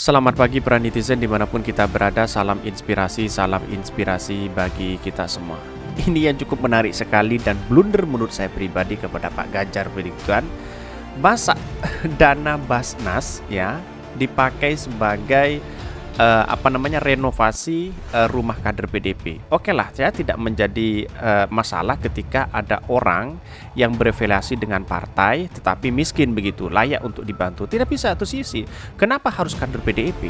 Selamat pagi para netizen dimanapun kita berada, salam inspirasi bagi kita semua. Ini yang cukup menarik sekali dan blunder menurut saya pribadi kepada Pak Ganjar berikutkan. Masa dana Basnas ya dipakai sebagai renovasi rumah kader PDP. Oke lah, saya tidak menjadi masalah ketika ada orang yang berafiliasi dengan partai tetapi miskin begitu, layak untuk dibantu. Tidak bisa satu sisi. Kenapa harus kader PDIP?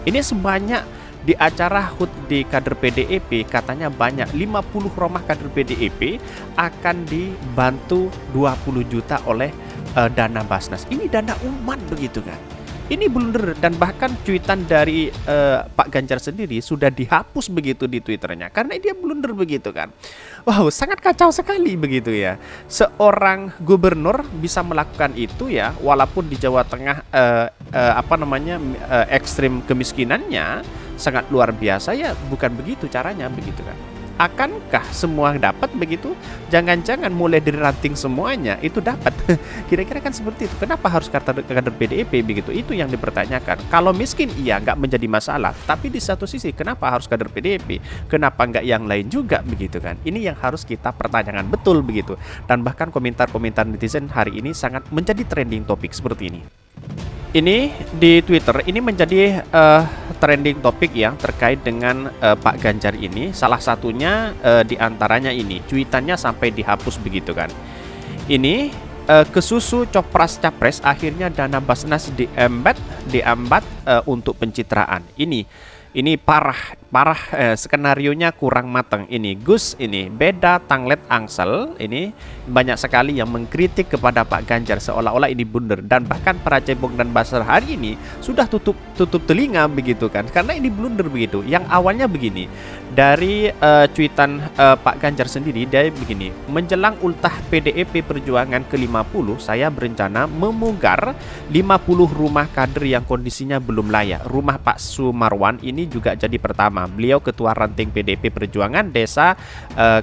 Ini sebanyak di acara HUT di kader PDIP katanya banyak 50 rumah kader PDIP akan dibantu 20 juta oleh dana Basnas. Ini dana umat begitu kan. Ini blunder dan bahkan cuitan dari Pak Ganjar sendiri sudah dihapus begitu di Twitternya karena dia blunder begitu kan. Wow, sangat kacau sekali begitu ya. Seorang gubernur bisa melakukan itu ya, walaupun di Jawa Tengah ekstrim kemiskinannya sangat luar biasa ya, bukan begitu caranya begitu kan. Akankah semua dapat begitu? Jangan-jangan mulai dari ranting semuanya itu dapat. Kira-kira kan seperti itu. Kenapa harus kader PDIP begitu? Itu yang dipertanyakan. Kalau miskin iya nggak menjadi masalah. Tapi di satu sisi kenapa harus kader PDIP? Kenapa nggak yang lain juga begitu kan? Ini yang harus kita pertanyakan betul begitu. Dan bahkan komentar-komentar netizen hari ini sangat menjadi trending topik seperti ini. Ini di Twitter ini menjadi trending topik ya terkait dengan Pak Ganjar ini. Salah satunya diantaranya ini cuitannya sampai dihapus begitu kan. Ini kesusu copras capres akhirnya dana Basnas diambat untuk pencitraan. Ini parah skenarionya kurang matang. Ini Gus ini beda tanglet angsel. Ini banyak sekali yang mengkritik kepada Pak Ganjar seolah-olah ini blunder, dan bahkan para cebong dan basar hari ini sudah tutup telinga begitu kan karena ini blunder begitu. Yang awalnya begini dari cuitan Pak Ganjar sendiri, dia begini: menjelang ultah PDIP Perjuangan ke-50 saya berencana memugar 50 rumah kader yang kondisinya belum layak. Rumah Pak Sumarwan ini juga jadi pertama. Beliau ketua ranting PDIP Perjuangan Desa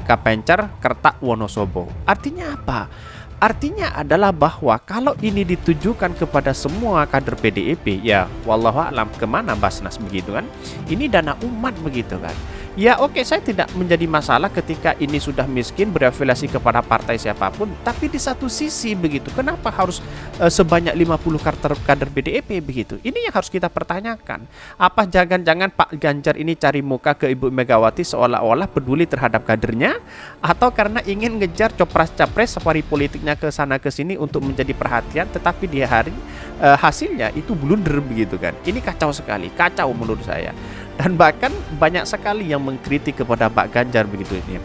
Kapencer Kertak Wonosobo. Artinya apa? Artinya adalah bahwa kalau ini ditujukan kepada semua kader PDIP, ya wallahualam kemana Basnas begitu kan? Ini dana umat begitu kan? Ya oke, saya tidak menjadi masalah ketika ini sudah miskin berafiliasi kepada partai siapapun. Tapi di satu sisi begitu, kenapa harus sebanyak 50 kader PDIP begitu? Ini yang harus kita pertanyakan. Apa jangan-jangan Pak Ganjar ini cari muka ke Ibu Megawati seolah-olah peduli terhadap kadernya? Atau karena ingin ngejar copras-capres safari politiknya ke sana ke sini untuk menjadi perhatian, tetapi di hari hasilnya itu blunder begitu kan? Ini kacau sekali, kacau menurut saya. Dan bahkan banyak sekali yang mengkritik kepada Pak Ganjar begitu ini.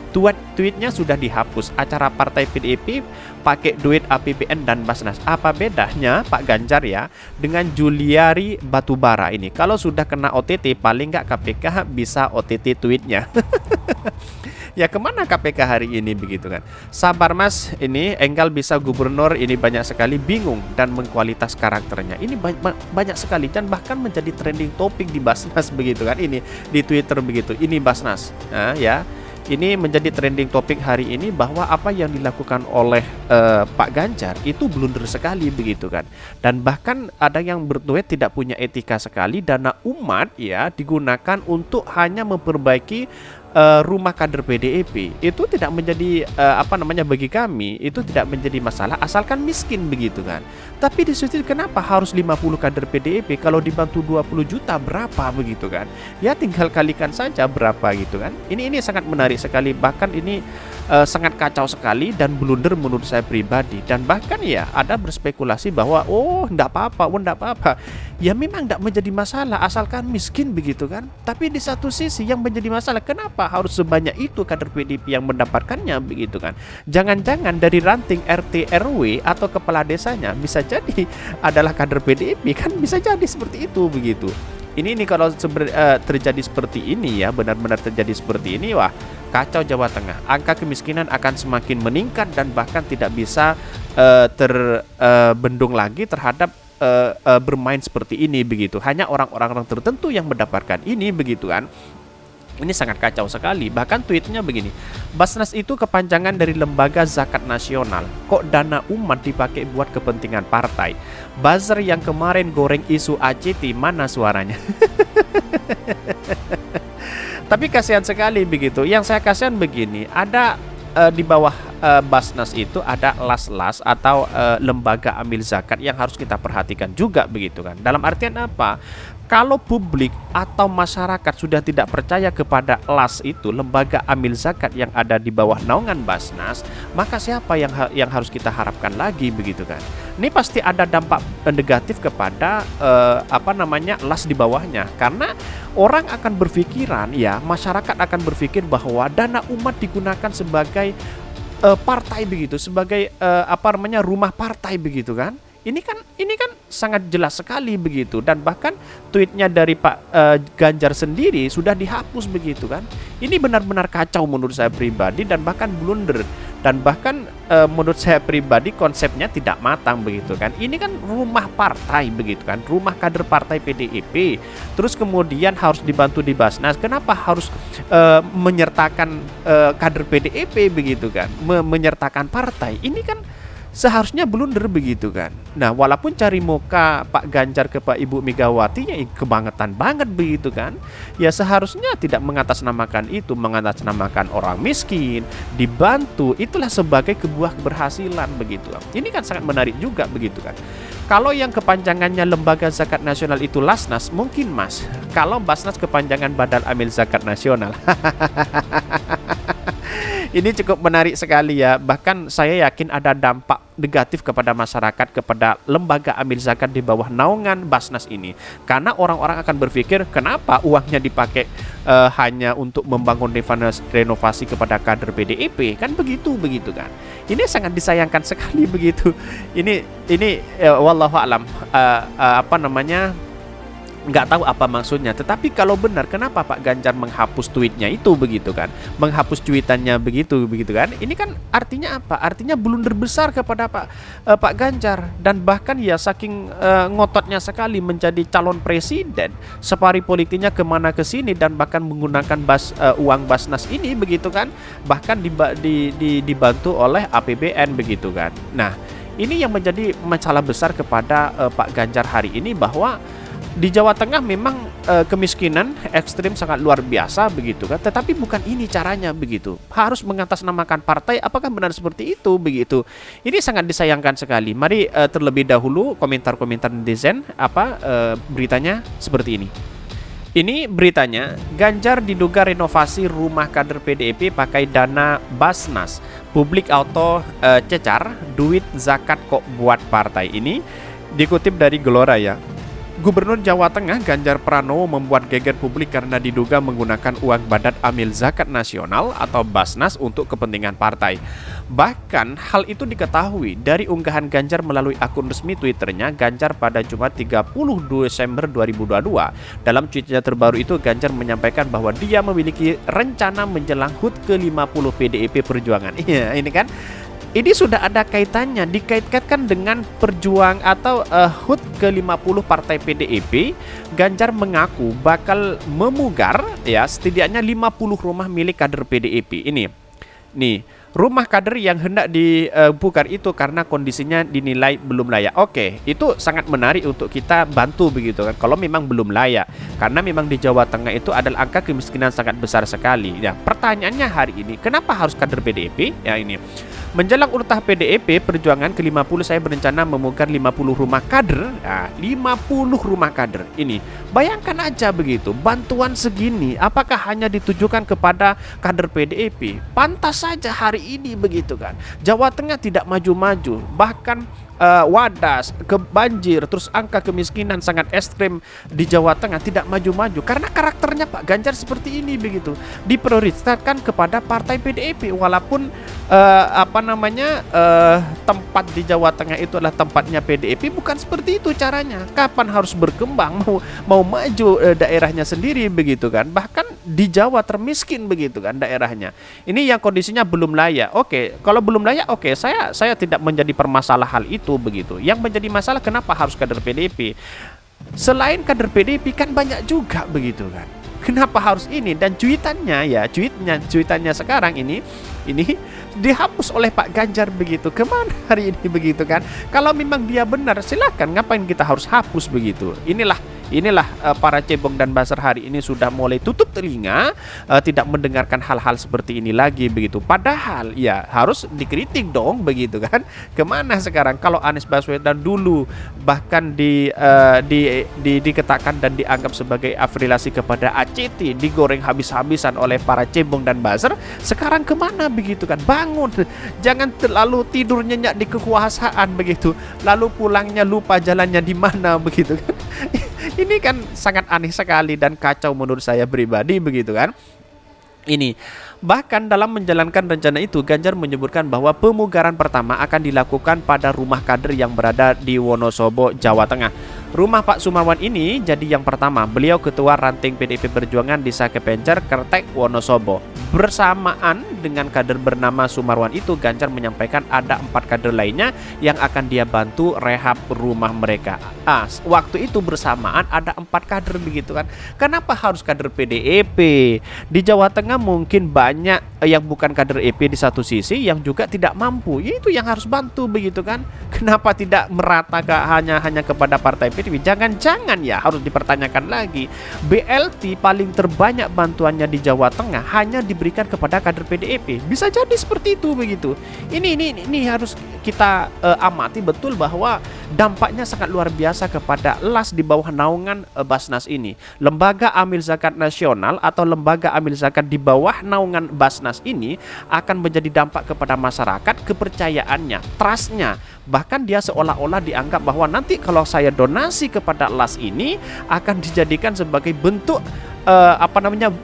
Tweetnya sudah dihapus. Acara partai PDIP pakai duit APBN dan Basnas. Apa bedanya Pak Ganjar ya dengan Juliari Batubara ini? Kalau sudah kena OTT paling nggak KPK bisa OTT tweetnya. Ya kemana KPK hari ini begitu kan? Sabar mas, ini enggal bisa gubernur ini banyak sekali bingung dan mengkualitas karakternya. Ini banyak sekali dan bahkan menjadi trending topik di Basnas begitu kan? Ini di Twitter begitu. Ini Basnas, nah, ya. Ini menjadi trending topik hari ini bahwa apa yang dilakukan oleh Pak Ganjar itu blunder sekali begitu kan. Dan bahkan ada yang bertuit tidak punya etika sekali, dana umat ya digunakan untuk hanya memperbaiki rumah kader PDIP. Itu tidak menjadi bagi kami itu tidak menjadi masalah asalkan miskin begitu kan. Tapi di situ kenapa harus 50 kader PDIP kalau dibantu 20 juta berapa begitu kan? Ya tinggal kalikan saja berapa gitu kan. Ini sangat menarik sekali, bahkan ini sangat kacau sekali dan blunder menurut saya pribadi. Dan bahkan ya ada berspekulasi bahwa enggak apa-apa. Ya memang enggak menjadi masalah asalkan miskin begitu kan. Tapi di satu sisi yang menjadi masalah, kenapa harus sebanyak itu kader PDIP yang mendapatkannya begitu kan? Jangan-jangan dari ranting RT RW atau kepala desanya bisa jadi adalah kader PDIP kan, bisa jadi seperti itu begitu. Ini kalau terjadi seperti ini ya, benar-benar terjadi seperti ini, wah kacau Jawa Tengah. Angka kemiskinan akan semakin meningkat dan bahkan tidak bisa terbendung lagi terhadap bermain seperti ini begitu. Hanya orang-orang tertentu yang mendapatkan ini begitu kan. Ini sangat kacau sekali. Bahkan tweetnya begini, Basnas itu kepanjangan dari Lembaga Zakat Nasional. Kok dana umat dipakai buat kepentingan partai? Buzzer yang kemarin goreng isu ACT, mana suaranya? Tapi kasihan sekali begitu. Yang saya kasihan begini, ada di bawah Basnas itu ada las-las atau lembaga amil zakat yang harus kita perhatikan juga begitu kan. Dalam artian apa? Kalau publik atau masyarakat sudah tidak percaya kepada las itu, lembaga amil zakat yang ada di bawah naungan Basnas, maka siapa yang harus kita harapkan lagi begitu kan? Ini pasti ada dampak negatif kepada las di bawahnya, karena orang akan berpikiran, ya masyarakat akan berpikir bahwa dana umat digunakan sebagai partai begitu, sebagai rumah partai begitu kan. Ini kan sangat jelas sekali begitu, dan bahkan tweetnya dari Pak Ganjar sendiri sudah dihapus begitu kan. Ini benar-benar kacau menurut saya pribadi, dan bahkan blunder, dan bahkan menurut saya pribadi konsepnya tidak matang begitu kan. Ini kan rumah partai begitu kan, rumah kader partai PDIP, terus kemudian harus dibantu di Basnas. Kenapa harus menyertakan kader PDIP begitu kan, menyertakan partai? Ini kan seharusnya blunder begitu kan. Nah, walaupun cari muka Pak Ganjar ke Pak Ibu Megawati ya kebangetan banget begitu kan. Ya seharusnya tidak mengatasnamakan itu, mengatasnamakan orang miskin, dibantu, itulah sebagai sebuah keberhasilan begitu. Ini kan sangat menarik juga begitu kan. Kalau yang kepanjangannya Lembaga Zakat Nasional itu Lasnas, mungkin Mas. Kalau Basnas kepanjangan Badan Amil Zakat Nasional. Ini cukup menarik sekali ya. Bahkan saya yakin ada dampak negatif kepada masyarakat, kepada lembaga amil zakat di bawah naungan Basnas ini. Karena orang-orang akan berpikir, kenapa uangnya dipakai hanya untuk membangun renovasi kepada kader PDIP? Kan begitu kan. Ini sangat disayangkan sekali begitu. Ini wallahu alam nggak tahu apa maksudnya. Tetapi kalau benar, kenapa Pak Ganjar menghapus tweetnya itu begitu kan, menghapus cuitannya begitu kan. Ini kan artinya apa? Artinya blunder besar kepada Pak Ganjar, dan bahkan ya saking ngototnya sekali menjadi calon presiden, safari politiknya kemana ke sini, dan bahkan menggunakan uang Basnas ini begitu kan, bahkan dibantu oleh APBN begitu kan. Nah, ini yang menjadi masalah besar kepada Pak Ganjar hari ini, bahwa di Jawa Tengah memang kemiskinan ekstrim sangat luar biasa begitu kan, tetapi bukan ini caranya begitu. Harus mengatasnamakan partai, apakah benar seperti itu begitu? Ini sangat disayangkan sekali. Mari terlebih dahulu komentar-komentar netizen beritanya seperti ini. Ini beritanya, Ganjar diduga renovasi rumah kader PDIP pakai dana Basnas. Publik auto cecar, duit zakat kok buat partai. Ini dikutip dari Gelora ya. Gubernur Jawa Tengah Ganjar Pranowo membuat geger publik karena diduga menggunakan uang Badan Amil Zakat Nasional atau Basnas untuk kepentingan partai. Bahkan hal itu diketahui dari unggahan Ganjar melalui akun resmi Twitternya Ganjar pada Jumat 30 Desember 2022. Dalam tweetnya terbaru itu, Ganjar menyampaikan bahwa dia memiliki rencana menjelang HUT ke-50 PDIP Perjuangan. Iya, ini kan ini sudah ada kaitannya, dikait-kaitkan dengan perjuang atau HUT ke-50 Partai PDIP. Ganjar mengaku bakal memugar ya setidaknya 50 rumah milik kader PDIP. Ini nih, rumah kader yang hendak dipugar itu karena kondisinya dinilai belum layak. Oke, itu sangat menarik untuk kita bantu begitu kan, kalau memang belum layak. Karena memang di Jawa Tengah itu adalah angka kemiskinan sangat besar sekali. Ya, pertanyaannya hari ini, kenapa harus kader PDIP? Ya ini. Menjelang ultah PDIP Perjuangan ke-50, saya berencana memugar 50 rumah kader. Nah, 50 rumah kader. Ini, bayangkan aja begitu, bantuan segini apakah hanya ditujukan kepada kader PDIP? Pantas saja hari ini begitu kan. Jawa Tengah tidak maju-maju, bahkan wadas, banjir, terus angka kemiskinan sangat ekstrim di Jawa Tengah, tidak maju-maju karena karakternya Pak Ganjar seperti ini begitu. Diprioritaskan kepada partai PDIP, walaupun tempat di Jawa Tengah itu adalah tempatnya PDIP, bukan seperti itu caranya. Kapan harus berkembang, mau maju daerahnya sendiri begitu kan. Bahkan di Jawa termiskin begitu kan daerahnya. Ini yang kondisinya belum layak. Oke, kalau belum layak, oke, saya tidak menjadi permasalah hal itu begitu. Yang menjadi masalah kenapa harus kader PDIP? Selain kader PDIP kan banyak juga begitu kan. Kenapa harus ini? Dan cuitannya sekarang ini dihapus oleh Pak Ganjar begitu. Kemana hari ini begitu kan? Kalau memang dia benar, silakan. Ngapain kita harus hapus begitu? Inilah para cebong dan buzzer hari ini sudah mulai tutup telinga, tidak mendengarkan hal-hal seperti ini lagi begitu. Padahal ya harus dikritik dong begitu kan. Kemana sekarang? Kalau Anies Baswedan dulu bahkan dikatakan dan dianggap sebagai afiliasi kepada ACT, digoreng habis-habisan oleh para cebong dan buzzer, sekarang kemana begitu kan? Bangun, jangan terlalu tidur nyenyak di kekuasaan begitu, lalu pulangnya lupa jalannya di mana begitu kan. Ini kan sangat aneh sekali dan kacau menurut saya pribadi begitu kan. Ini bahkan dalam menjalankan rencana itu, Ganjar menyebutkan bahwa pemugaran pertama akan dilakukan pada rumah kader yang berada di Wonosobo, Jawa Tengah. Rumah Pak Sumarwan ini jadi yang pertama. Beliau ketua ranting PDIP Perjuangan di Sakepencer, Kertek, Wonosobo. Bersamaan dengan kader bernama Sumarwan itu, Ganjar menyampaikan ada 4 kader lainnya yang akan dia bantu rehab rumah mereka. Waktu itu bersamaan ada 4 kader begitu kan. Kenapa harus kader PDIP? Di Jawa Tengah mungkin banyak yang bukan kader EP di satu sisi yang juga tidak mampu. Itu yang harus bantu begitu kan. Kenapa tidak merata hanya kepada partai PDIP? Jangan-jangan ya harus dipertanyakan lagi. BLT paling terbanyak bantuannya di Jawa Tengah hanya diberikan kepada kader PDIP. Bisa jadi seperti itu begitu. Ini harus kita amati betul bahwa dampaknya sangat luar biasa kepada LAS di bawah naungan Basnas ini. Lembaga Amil Zakat Nasional atau lembaga amil zakat di bawah naungan Basnas ini akan menjadi dampak kepada masyarakat, kepercayaannya, trustnya. Bahkan dia seolah-olah dianggap bahwa nanti kalau saya donasi kepada LAS ini akan dijadikan sebagai bentuk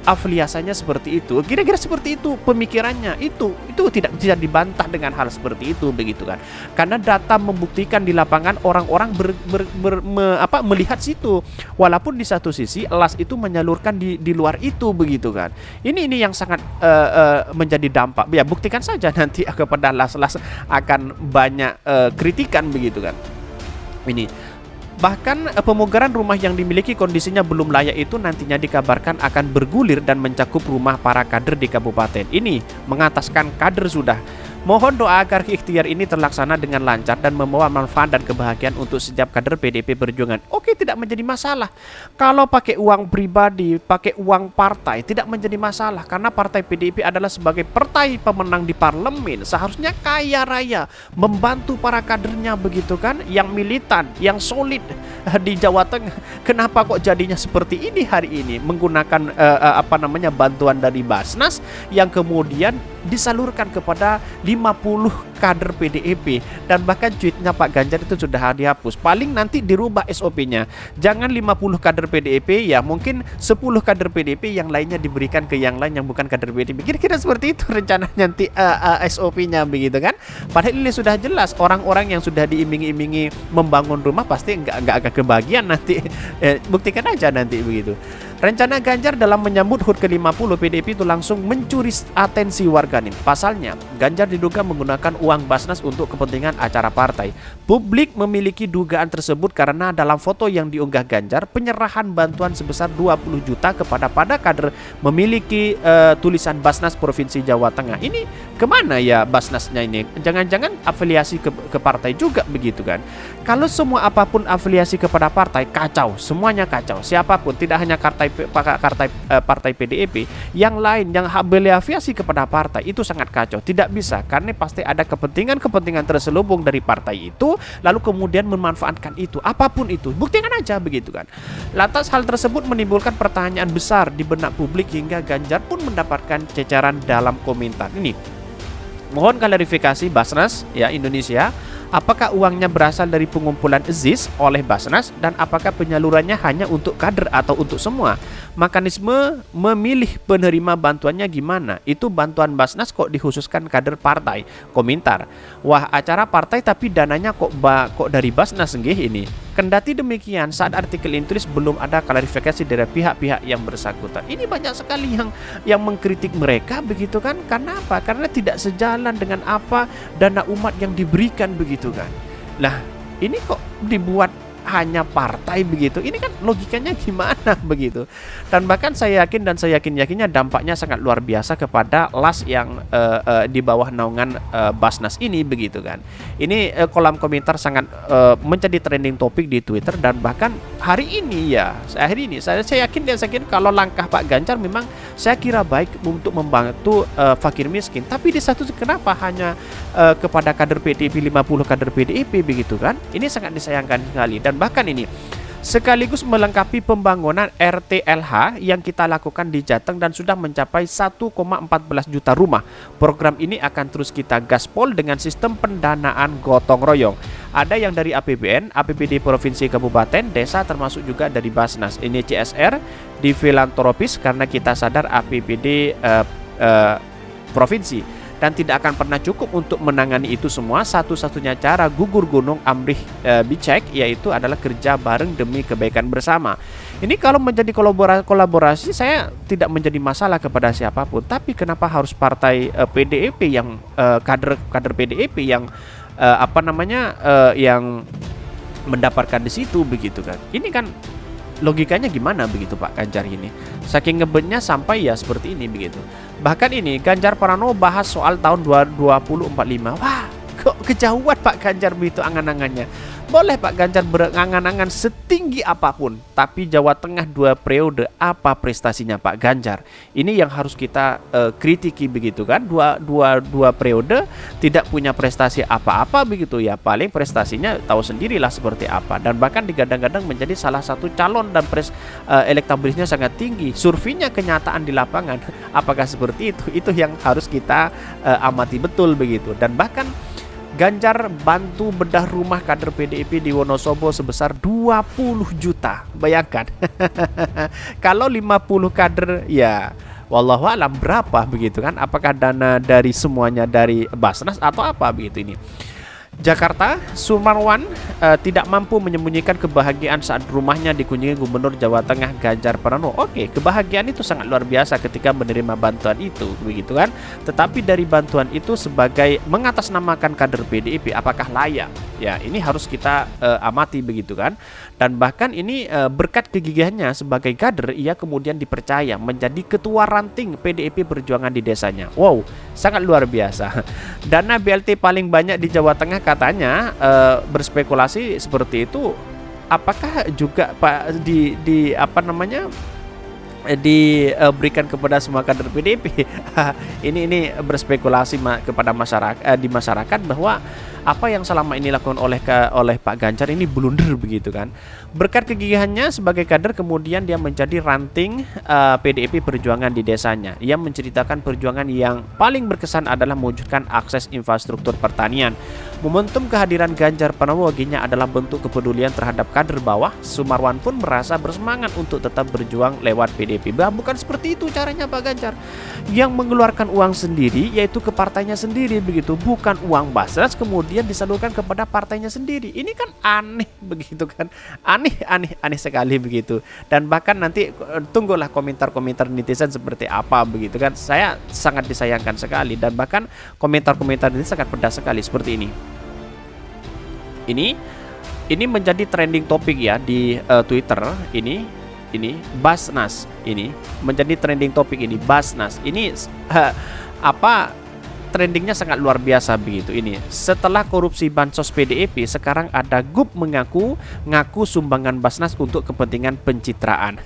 afiliasinya seperti itu. Kira-kira seperti itu pemikirannya. Itu tidak bisa dibantah dengan hal seperti itu begitu kan. Karena data membuktikan di lapangan orang-orang melihat situ. Walaupun di satu sisi LAS itu menyalurkan di luar itu begitu kan. Ini yang sangat menjadi dampak. Ya buktikan saja nanti kepada LAS akan banyak kritikan begitu kan. Ini bahkan pemugaran rumah yang dimiliki kondisinya belum layak itu nantinya dikabarkan akan bergulir dan mencakup rumah para kader di kabupaten ini. Mengataskan kader sudah. Mohon doa agar ikhtiar ini terlaksana dengan lancar dan membawa manfaat dan kebahagiaan untuk setiap kader PDIP Perjuangan. Oke, tidak menjadi masalah. Kalau pakai uang pribadi, pakai uang partai, tidak menjadi masalah. Karena partai PDIP adalah sebagai partai pemenang di parlemen. Seharusnya kaya raya, membantu para kadernya begitu kan. Yang militan, yang solid di Jawa Tengah. Kenapa kok jadinya seperti ini hari ini? Menggunakan bantuan dari Basnas yang kemudian disalurkan kepada 50 kader PDIP. Dan bahkan tweetnya Pak Ganjar itu sudah dihapus. Paling nanti dirubah SOP-nya. Jangan 50 kader PDIP, ya mungkin 10 kader PDIP, yang lainnya diberikan ke yang lain yang bukan kader PDIP. Kira-kira seperti itu rencana nanti SOP-nya begitu kan. Padahal ini sudah jelas, orang-orang yang sudah diiming-imingi membangun rumah pasti nggak akan kebagian nanti. Buktikan aja nanti begitu. Rencana Ganjar dalam menyambut HUT ke-50 PDIP itu langsung mencuri atensi warganet. Pasalnya, Ganjar diduga menggunakan uang Basnas untuk kepentingan acara partai. Publik memiliki dugaan tersebut karena dalam foto yang diunggah Ganjar, penyerahan bantuan sebesar 20 juta kepada kader memiliki tulisan Basnas Provinsi Jawa Tengah. Ini kemana ya Basnasnya ini? Jangan-jangan afiliasi ke partai juga begitu kan? Kalau semua apapun afiliasi kepada partai, kacau, semuanya kacau. Siapapun, tidak hanya partai PDIP, yang lain yang berafiliasi kepada partai itu sangat kacau. Tidak bisa, karena pasti ada kepentingan terselubung dari partai itu, lalu kemudian memanfaatkan itu, apapun itu. Buktikan aja begitu kan. Lantas hal tersebut menimbulkan pertanyaan besar di benak publik hingga Ganjar pun mendapatkan ceceran dalam komentar ini. Mohon klarifikasi Basnas ya Indonesia, apakah uangnya berasal dari pengumpulan ZIS oleh Basnas dan apakah penyalurannya hanya untuk kader atau untuk semua? Mekanisme memilih penerima bantuannya gimana? Itu bantuan Basnas kok dikhususkan kader partai? Komentar, wah acara partai tapi dananya kok dari Basnas nggih ini. Kendati demikian, saat artikel ini tulis belum ada klarifikasi dari pihak-pihak yang bersangkutan. Ini banyak sekali yang mengkritik mereka begitu kan? Karena apa? Karena tidak sejalan dengan apa dana umat yang diberikan begitu kan. Lah, ini kok dibuat hanya partai begitu. Ini kan logikanya gimana begitu. Dan bahkan saya yakin dan saya yakinnya dampaknya sangat luar biasa kepada las yang di bawah naungan Basnas ini begitu kan. Ini kolom komentar sangat menjadi trending topik di Twitter, dan bahkan hari ini saya yakin kalau langkah Pak Ganjar memang saya kira baik untuk membantu fakir miskin, tapi di satu kenapa hanya kepada kader PDIP, 50 kader PDIP begitu kan. Ini sangat disayangkan sekali. Dan bahkan ini sekaligus melengkapi pembangunan RTLH yang kita lakukan di Jateng dan sudah mencapai 1,14 juta rumah. Program ini akan terus kita gaspol dengan sistem pendanaan gotong royong. Ada yang dari APBN, APBD Provinsi Kabupaten, Desa, termasuk juga dari Basnas. Ini CSR di filantropis karena kita sadar APBD provinsi dan tidak akan pernah cukup untuk menangani itu semua. Satu-satunya cara gugur gunung Amrih Bicek yaitu adalah kerja bareng demi kebaikan bersama. Ini kalau menjadi kolaborasi saya tidak menjadi masalah kepada siapapun, tapi kenapa harus partai PDIP yang kader PDIP yang yang mendapatkan di situ begitu kan. Ini kan logikanya gimana begitu Pak Ganjar ini? Saking ngebetnya sampai ya seperti ini begitu. Bahkan ini Ganjar Pranowo bahas soal tahun 2045. Wah, kok kejauhan Pak Ganjar begitu angan-angannya. Boleh Pak Ganjar berangan-angan setinggi apapun, tapi Jawa Tengah 2 periode apa prestasinya Pak Ganjar? Ini yang harus kita kritiki begitu kan. Dua periode tidak punya prestasi apa-apa begitu ya. Paling prestasinya tahu sendirilah seperti apa. Dan bahkan digadang-gadang menjadi salah satu calon dan elektabilitasnya sangat tinggi. Surveinya kenyataan di lapangan apakah seperti itu? Itu yang harus kita amati betul begitu. Dan bahkan Ganjar bantu bedah rumah kader PDIP di Wonosobo sebesar 20 juta. Bayangkan. Kalau 50 kader ya wallahu alam berapa begitu kan? Apakah dana dari semuanya dari Basnas atau apa begitu ini? Jakarta, Sumarwan tidak mampu menyembunyikan kebahagiaan saat rumahnya dikunjungi Gubernur Jawa Tengah Ganjar Pranowo. Oke, kebahagiaan itu sangat luar biasa ketika menerima bantuan itu, begitu kan? Tetapi dari bantuan itu sebagai mengatasnamakan kader PDIP, apakah layak? Ya, ini harus kita amati begitu kan? Dan bahkan ini berkat kegigihannya sebagai kader, ia kemudian dipercaya menjadi ketua ranting PDIP Perjuangan di desanya. Wow, sangat luar biasa. Dana BLT paling banyak di Jawa Tengah katanya berspekulasi seperti itu. Apakah juga Pak diberikan kepada semua kader PDIP? ini berspekulasi kepada masyarakat di masyarakat bahwa apa yang selama ini dilakukan oleh Pak Ganjar ini blunder begitu kan. Berkat kegigihannya sebagai kader kemudian dia menjadi ranting PDIP Perjuangan di desanya. Ia menceritakan perjuangan yang paling berkesan adalah mewujudkan akses infrastruktur pertanian. Momentum kehadiran Ganjar Pranowo baginya adalah bentuk kepedulian terhadap kader bawah. Sumarwan pun merasa bersemangat untuk tetap berjuang lewat PDIP. Bukan seperti itu caranya Pak Ganjar. Yang mengeluarkan uang sendiri yaitu ke partainya sendiri begitu, bukan uang Basnas kemudian disalurkan kepada partainya sendiri. Ini kan aneh begitu kan. Aneh sekali begitu. Dan bahkan nanti tunggulah komentar-komentar netizen seperti apa begitu kan. Saya sangat disayangkan sekali dan bahkan komentar-komentar ini sangat pedas sekali seperti ini. Ini menjadi trending topik ya di Twitter. Ini Basnas ini menjadi trending topik ini Basnas. Ini trendingnya sangat luar biasa begitu ini. Setelah korupsi bansos PDIP, sekarang ada GUP ngaku sumbangan Basnas untuk kepentingan pencitraan.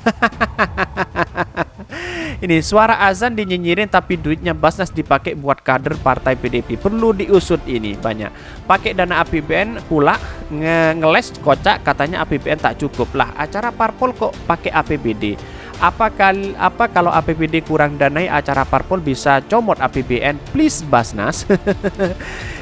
Ini suara azan dinyinyirin tapi duitnya Basnas dipakai buat kader partai PDIP. Perlu diusut ini banyak. Pakai dana APBN pula ngeles kocak katanya APBN tak cukup lah. Acara parpol kok pakai APBD. Apa kalau APBD kurang danai acara parpol bisa comot APBN please Basnas.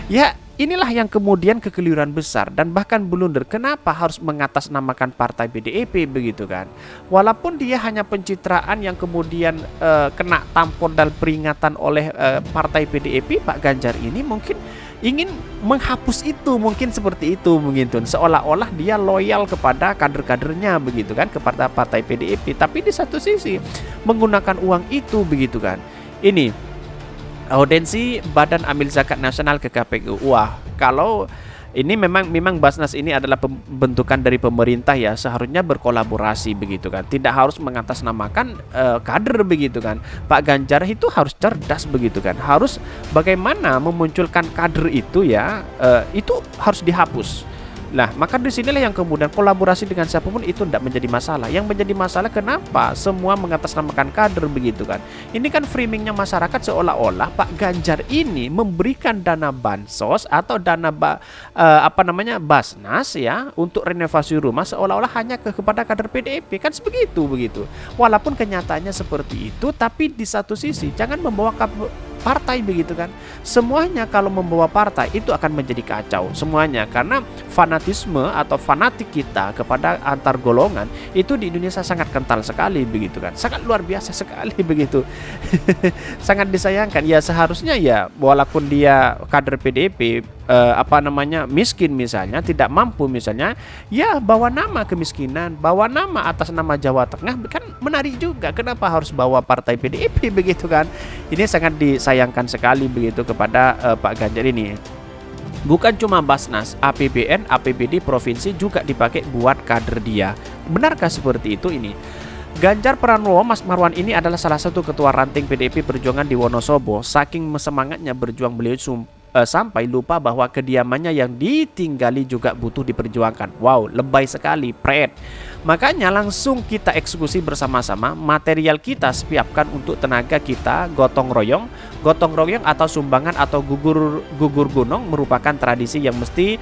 Ya inilah yang kemudian kekeliruan besar dan bahkan blunder. Kenapa harus mengatasnamakan partai PDIP begitu kan? Walaupun dia hanya pencitraan yang kemudian kena tampon dan peringatan oleh partai PDIP, Pak Ganjar ini mungkin ingin menghapus itu, mungkin seperti itu begitu. Seolah-olah dia loyal kepada kader-kadernya begitu kan, kepada partai PDIP. Tapi di satu sisi menggunakan uang itu begitu kan. Ini audensi Badan Amil Zakat Nasional ke KPU. Wah, kalau ini memang Basnas ini adalah pembentukan dari pemerintah ya, seharusnya berkolaborasi begitu kan, tidak harus mengatasnamakan kader begitu kan. Pak Ganjar itu harus cerdas begitu kan, harus bagaimana memunculkan kader itu ya, itu harus dihapus. Nah, maka disinilah yang kemudian kolaborasi dengan siapapun itu tidak menjadi masalah. Yang menjadi masalah kenapa semua mengatasnamakan kader begitu kan. Ini kan framingnya masyarakat seolah-olah Pak Ganjar ini memberikan dana bansos atau dana Basnas ya untuk renovasi rumah seolah-olah hanya kepada kader PDIP kan begitu. Walaupun kenyataannya seperti itu, tapi di satu sisi jangan membawa partai begitu kan. Semuanya kalau membawa partai itu akan menjadi kacau semuanya, karena fanatisme atau fanatik kita kepada antar golongan itu di Indonesia sangat kental sekali begitu kan, sangat luar biasa sekali begitu. Sangat disayangkan ya, seharusnya ya walaupun dia kader PDIP miskin misalnya, tidak mampu misalnya, ya bawa nama kemiskinan, bawa nama atas nama Jawa Tengah kan menarik juga. Kenapa harus bawa partai PDIP begitu kan? Ini sangat disayangkan sekali begitu kepada Pak Ganjar ini. Bukan cuma Basnas, APBN, APBD provinsi juga dipakai buat kader dia. Benarkah seperti itu ini? Ganjar Pranowo, Mas Marwan ini adalah salah satu ketua ranting PDIP Perjuangan di Wonosobo. Saking semangatnya berjuang beliau sampai lupa bahwa kediamannya yang ditinggali juga butuh diperjuangkan. Wow, lebay sekali, pret. Makanya langsung kita eksekusi bersama-sama, material kita siapkan untuk tenaga kita gotong royong. Gotong royong atau sumbangan atau gugur gunung merupakan tradisi yang mesti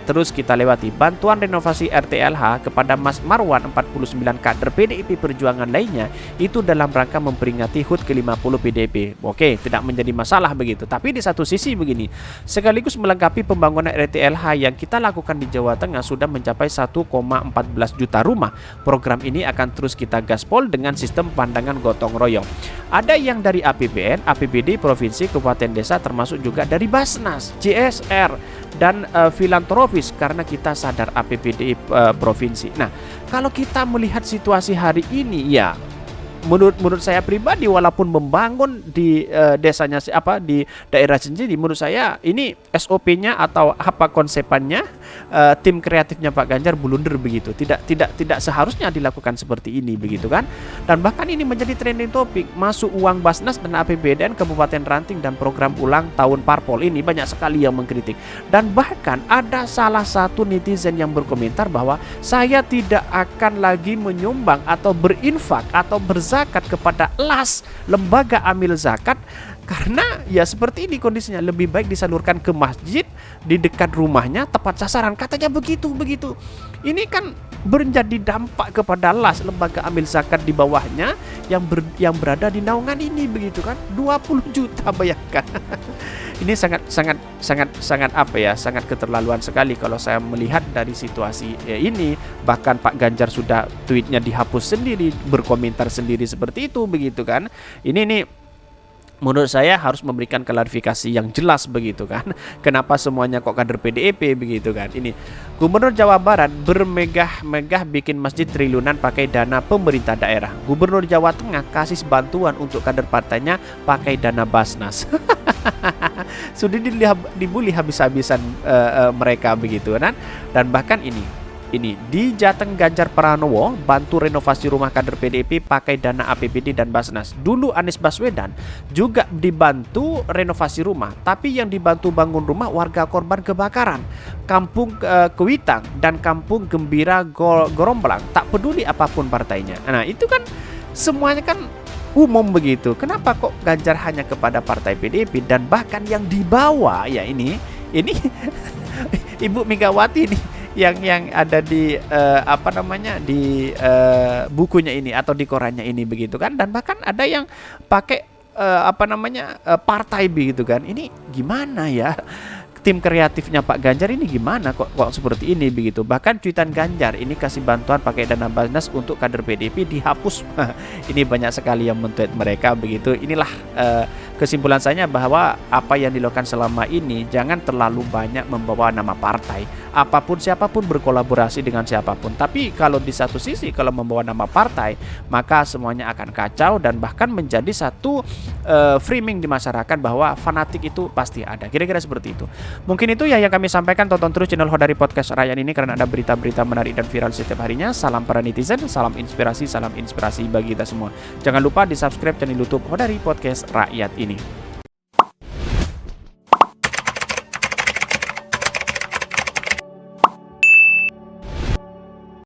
terus kita lewati. Bantuan renovasi RTLH kepada Mas Marwan 49 kader PDIP Perjuangan lainnya itu dalam rangka memperingati HUT ke-50 PDIP. Oke, tidak menjadi masalah begitu. Tapi di satu sisi begini, sekaligus melengkapi pembangunan RTLH yang kita lakukan di Jawa Tengah sudah mencapai 1,14 juta rumah. Program ini akan terus kita gaspol dengan sistem pandangan gotong royong. Ada yang dari APBN, APBD provinsi, kabupaten, desa, termasuk juga dari Basnas, CSR, dan filantropis karena kita sadar APBD provinsi. Nah, kalau kita melihat situasi hari ini ya, menurut saya pribadi walaupun membangun di desanya di daerah sendiri, menurut saya ini SOP-nya atau apa konsepannya, tim kreatifnya Pak Ganjar blunder begitu. Tidak seharusnya dilakukan seperti ini begitu kan. Dan bahkan ini menjadi trending topik, masuk uang Basnas dan APBN Kabupaten Ranting dan program ulang tahun parpol ini banyak sekali yang mengkritik. Dan bahkan ada salah satu netizen yang berkomentar bahwa saya tidak akan lagi menyumbang atau berinfak atau zakat kepada LAS, lembaga amil zakat, karena ya seperti ini kondisinya, lebih baik disalurkan ke masjid di dekat rumahnya, tepat sasaran, katanya begitu. Ini kan menjadi dampak kepada LAS, lembaga amil zakat di bawahnya yang berada di naungan ini begitu kan, 20 juta bayangkan. Ini sangat keterlaluan sekali kalau saya melihat dari situasi ini. Bahkan Pak Ganjar sudah tweetnya dihapus sendiri, berkomentar sendiri seperti itu begitu kan. Ini menurut saya harus memberikan klarifikasi yang jelas begitu kan. Kenapa semuanya kok kader PDIP begitu kan. Ini Gubernur Jawa Barat bermegah-megah bikin masjid triliunan pakai dana pemerintah daerah. Gubernur Jawa Tengah kasih bantuan untuk kader partainya pakai dana Basnas. Sudah dibully habis-habisan mereka begitu kan. Dan bahkan ini di Jateng Ganjar Pranowo bantu renovasi rumah kader PDIP pakai dana APBD dan Basnas. Dulu Anies Baswedan juga dibantu renovasi rumah, tapi yang dibantu bangun rumah warga korban kebakaran Kampung Kewitang dan Kampung Gembira Goromblang, tak peduli apapun partainya. Nah, itu kan semuanya kan umum begitu. Kenapa kok Ganjar hanya kepada partai PDIP? Dan bahkan yang dibawa ya ini Ibu Megawati nih yang ada di bukunya ini atau di korannya ini begitu kan. Dan bahkan ada yang pakai partai begitu kan. Ini gimana ya? Tim kreatifnya Pak Ganjar ini gimana kok seperti ini begitu. Bahkan cuitan Ganjar ini kasih bantuan pakai dana Basnas untuk kader PDIP dihapus. Ini banyak sekali yang men-tweet mereka begitu. Inilah kesimpulan saya bahwa apa yang dilakukan selama ini jangan terlalu banyak membawa nama partai. Apapun siapapun berkolaborasi dengan siapapun. Tapi kalau di satu sisi kalau membawa nama partai, maka semuanya akan kacau dan bahkan menjadi satu framing di masyarakat bahwa fanatik itu pasti ada. Kira-kira seperti itu. Mungkin itu ya yang kami sampaikan. Tonton terus channel Hodari Podcast Rakyat ini karena ada berita-berita menarik dan viral setiap harinya. Salam para netizen, salam inspirasi bagi kita semua. Jangan lupa di subscribe channel YouTube Hodari Podcast Rakyat ini.